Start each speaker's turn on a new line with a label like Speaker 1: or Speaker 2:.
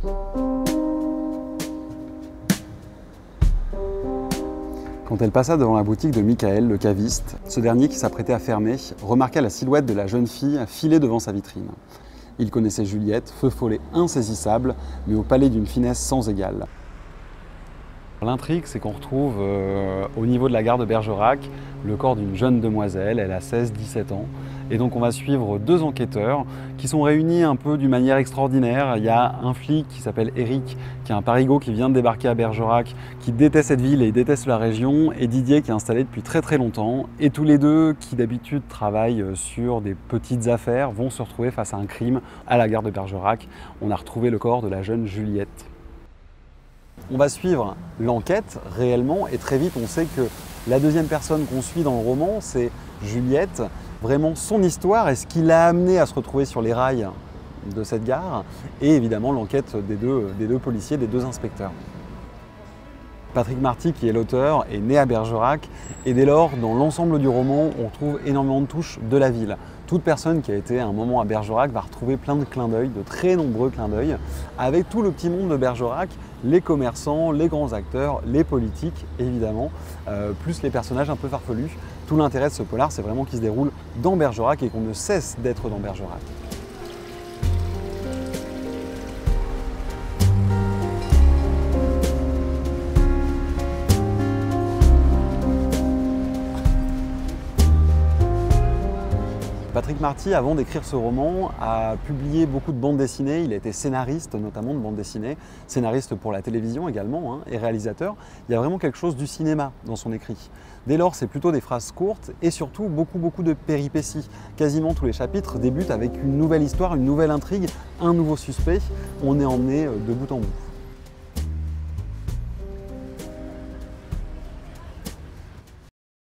Speaker 1: Quand elle passa devant la boutique de Michael, le caviste, ce dernier qui s'apprêtait à fermer, remarqua la silhouette de la jeune fille filée devant sa vitrine. Il connaissait Juliette, feu follet insaisissable, mais au palais d'une finesse sans égale. L'intrigue, c'est qu'on retrouve au niveau de la gare de Bergerac le corps d'une jeune demoiselle, elle a 16-17 ans. Et donc on va suivre deux enquêteurs qui sont réunis un peu d'une manière extraordinaire. Il y a un flic qui s'appelle Eric, qui est un parigot qui vient de débarquer à Bergerac, qui déteste cette ville et il déteste la région, et Didier qui est installé depuis très très longtemps. Et tous les deux, qui d'habitude travaillent sur des petites affaires, vont se retrouver face à un crime à la gare de Bergerac. On a retrouvé le corps de la jeune Juliette. On va suivre l'enquête réellement et très vite on sait que la deuxième personne qu'on suit dans le roman, c'est Juliette. Vraiment son histoire et ce qui l'a amené à se retrouver sur les rails de cette gare et évidemment l'enquête des deux policiers, des deux inspecteurs. Patrick Marty, qui est l'auteur, est né à Bergerac et dès lors, dans l'ensemble du roman, on retrouve énormément de touches de la ville. Toute personne qui a été à un moment à Bergerac va retrouver plein de clins d'œil, de très nombreux clins d'œil, avec tout le petit monde de Bergerac, les commerçants, les grands acteurs, les politiques évidemment, plus les personnages un peu farfelus. Tout l'intérêt de ce polar, c'est vraiment qu'il se déroule dans Bergerac et qu'on ne cesse d'être dans Bergerac. Patrick Marty, avant d'écrire ce roman, a publié beaucoup de bandes dessinées. Il a été scénariste notamment de bandes dessinées, scénariste pour la télévision également et réalisateur. Il y a vraiment quelque chose du cinéma dans son écrit. Dès lors, c'est plutôt des phrases courtes et surtout beaucoup de péripéties. Quasiment tous les chapitres débutent avec une nouvelle histoire, une nouvelle intrigue, un nouveau suspect. On est emmené de bout en bout.